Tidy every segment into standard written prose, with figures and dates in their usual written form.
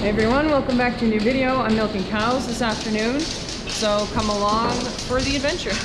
Hey everyone, welcome back to a new video. I'm milking cows this afternoon, so come along for the adventure.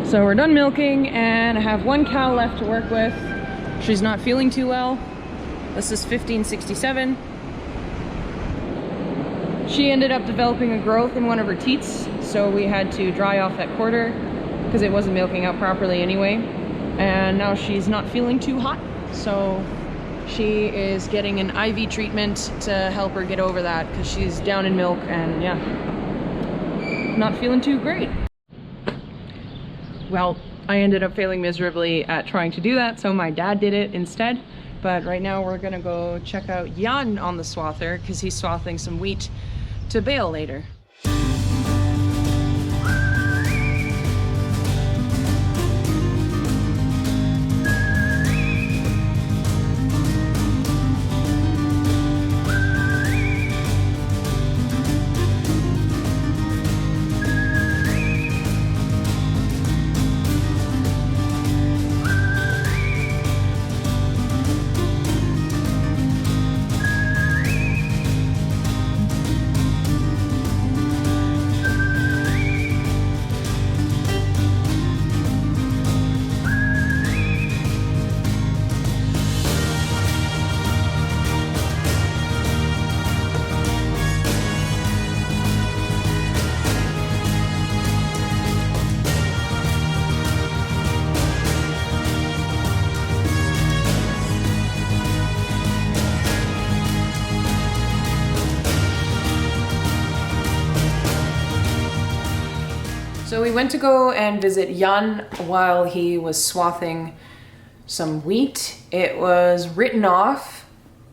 So we're done milking and I have one cow left to work with. She's not feeling too well. This is 1567. She ended up developing a growth in one of her teats, so we had to dry off that quarter because it wasn't milking out properly anyway. And now she's not feeling too hot, so she is getting an IV treatment to help her get over that because she's down in milk and yeah, not feeling too great. Well, I ended up failing miserably at trying to do that, so my dad did it instead. But right now we're gonna go check out Jan on the swather because he's swathing some wheat to bale later. So we went to go and visit Jan while he was swathing some wheat. It was written off.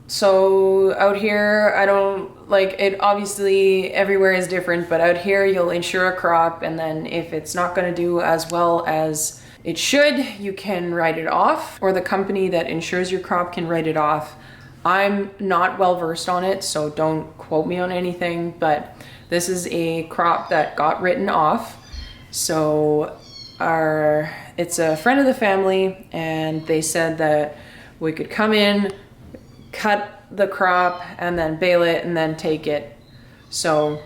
So out here, I don't like it. Obviously everywhere is different, but out here you'll insure a crop, and then if it's not going to do as well as it should, you can write it off, or the company that insures your crop can write it off. I'm not well versed on it, so don't quote me on anything, but this is a crop that got written off. So it's a friend of the family, and they said that we could come in, cut the crop, and then bale it, and then take it. So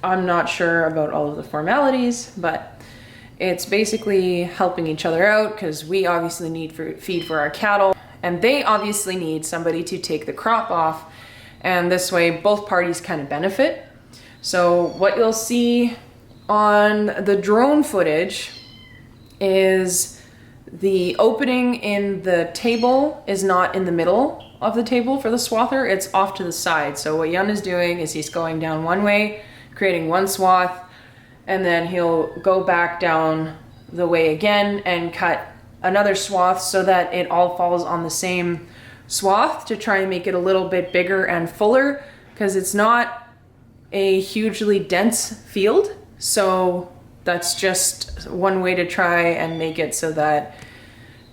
I'm not sure about all of the formalities, but it's basically helping each other out because we obviously need feed for our cattle, and they obviously need somebody to take the crop off, and this way both parties kind of benefit. So what you'll see on the drone footage is the opening in the table is not in the middle of the table for the swather, it's off to the side. So what Yun is doing is he's going down one way, creating one swath, and then he'll go back down the way again and cut another swath so that it all falls on the same swath to try and make it a little bit bigger and fuller, because it's not a hugely dense field. So that's just one way to try and make it so that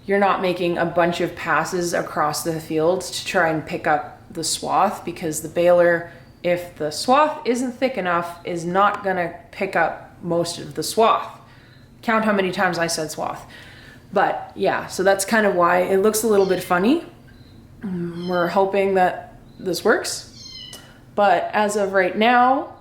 you're not making a bunch of passes across the field to try and pick up the swath, because the baler, if the swath isn't thick enough, is not gonna pick up most of the swath. Count how many times I said swath. But yeah, so that's kind of why it looks a little bit funny. We're hoping that this works. But as of right now,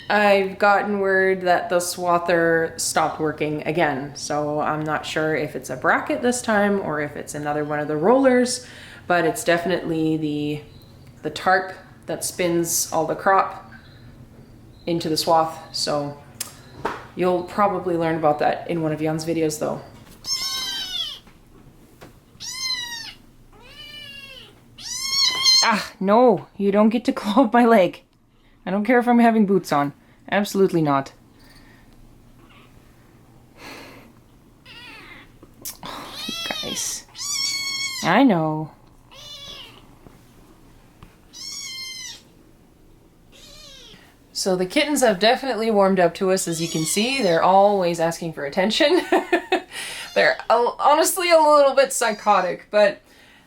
I've gotten word that the swather stopped working again. So I'm not sure if it's a bracket this time or if it's another one of the rollers, but it's definitely the tarp that spins all the crop into the swath. So you'll probably learn about that in one of Yun's videos though. Ah, no, you don't get to claw up my leg. I don't care if I'm having boots on. Absolutely not. Oh, you guys. I know. So the kittens have definitely warmed up to us, as you can see. They're always asking for attention. They're honestly a little bit psychotic, but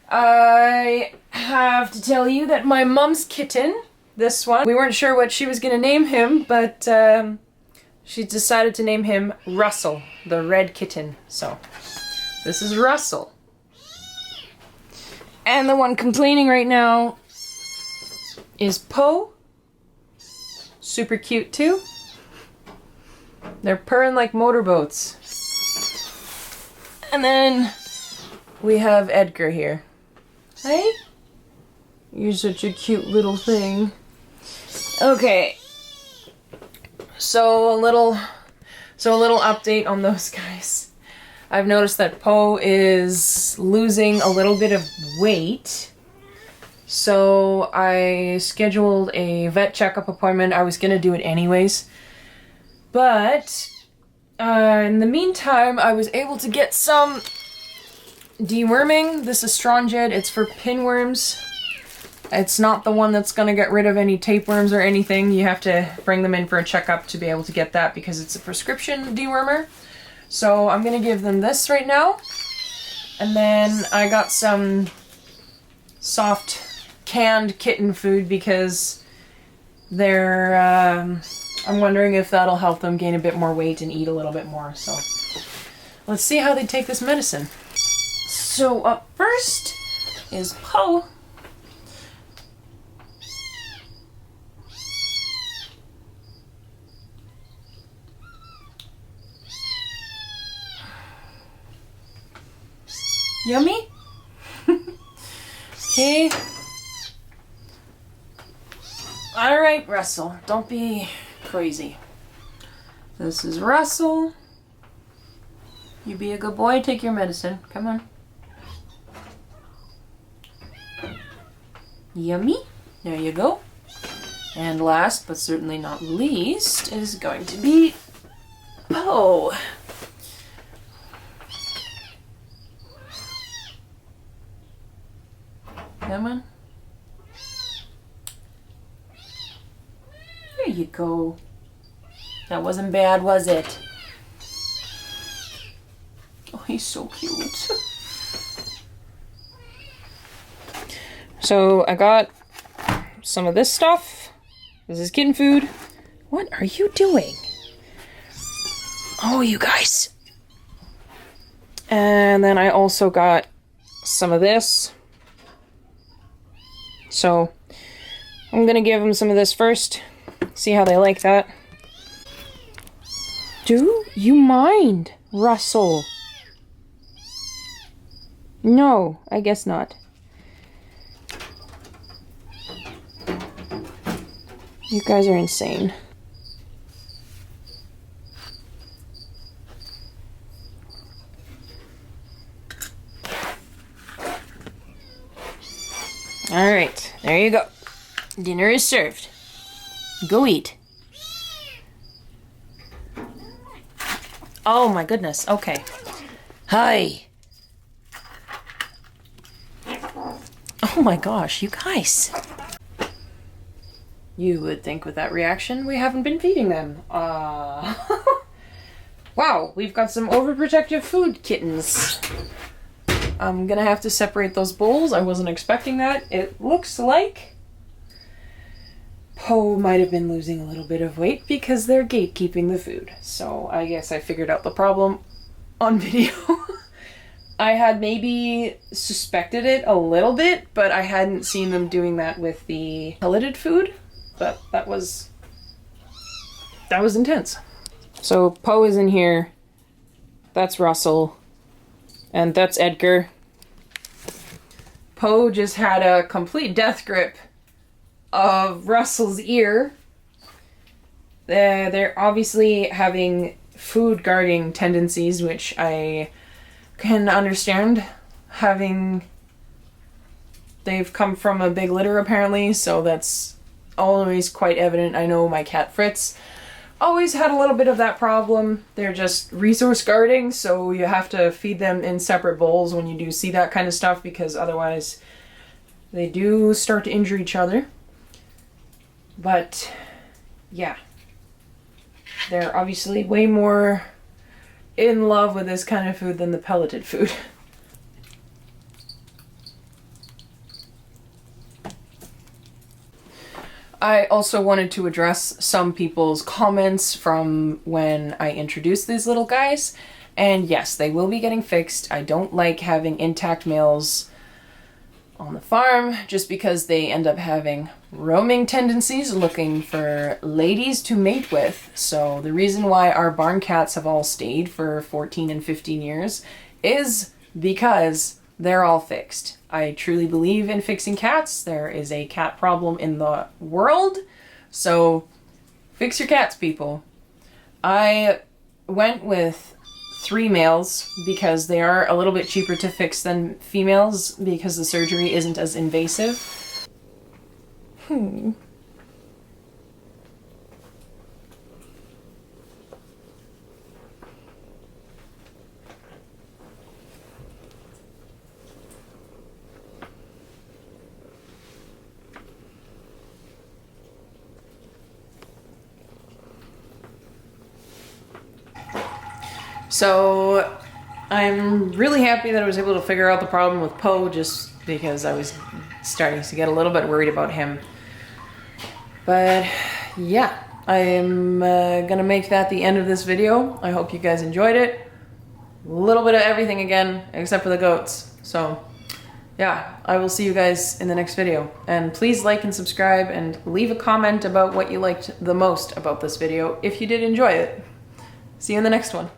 I have to tell you that my mom's kitten, this one, we weren't sure what she was gonna name him, but she decided to name him Russell, the red kitten. So this is Russell. And the one complaining right now is Poe. Super cute too. They're purring like motorboats. And then we have Edgar here. Hey? You're such a cute little thing. Okay. So a little update on those guys. I've noticed that Poe is losing a little bit of weight. So I scheduled a vet checkup appointment. I was gonna do it anyways. But in the meantime, I was able to get some deworming. This is Stronged. It's for pinworms. It's not the one that's gonna get rid of any tapeworms or anything. You have to bring them in for a checkup to be able to get that because it's a prescription dewormer. So I'm gonna give them this right now. And then I got some soft canned kitten food because they're, I'm wondering if that'll help them gain a bit more weight and eat a little bit more. So let's see how they take this medicine. So up first is Poe. Yummy? Okay. Alright, Russell. Don't be crazy. This is Russell. You be a good boy, take your medicine. Come on. Yummy. There you go. And last, but certainly not least, is going to be Poe. Come on. There you go. That wasn't bad, was it? Oh, he's so cute. So I got some of this stuff. This is kitten food. What are you doing? Oh, you guys. And then I also got some of this. So I'm gonna give them some of this first. See how they like that. Do you mind, Russell? No, I guess not. You guys are insane. All right, there you go. Dinner is served. Go eat. Oh my goodness, okay. Hi. Oh my gosh, you guys. You would think with that reaction we haven't been feeding them. Wow, we've got some overprotective food kittens. I'm gonna have to separate those bowls. I wasn't expecting that. It looks like Poe might have been losing a little bit of weight because they're gatekeeping the food. So I guess I figured out the problem on video. I had maybe suspected it a little bit, but I hadn't seen them doing that with the pelleted food. But that was intense. So Poe is in here. That's Russell. And that's Edgar. Poe just had a complete death grip of Russell's ear. They're obviously having food guarding tendencies, which I can understand. They've come from a big litter apparently, so that's always quite evident. I know my cat Fritz always had a little bit of that problem. They're just resource guarding, so you have to feed them in separate bowls when you do see that kind of stuff, because otherwise they do start to injure each other. But yeah, they're obviously way more in love with this kind of food than the pelleted food. I also wanted to address some people's comments from when I introduced these little guys. And yes, they will be getting fixed. I don't like having intact males on the farm just because they end up having roaming tendencies, looking for ladies to mate with. So the reason why our barn cats have all stayed for 14 and 15 years is because they're all fixed. I truly believe in fixing cats. There is a cat problem in the world, so fix your cats, people. I went with 3 males because they are a little bit cheaper to fix than females because the surgery isn't as invasive. So I'm really happy that I was able to figure out the problem with Poe, just because I was starting to get a little bit worried about him. But yeah, I'm gonna make that the end of this video. I hope you guys enjoyed it. A little bit of everything again, except for the goats. So yeah, I will see you guys in the next video. And please like and subscribe and leave a comment about what you liked the most about this video if you did enjoy it. See you in the next one.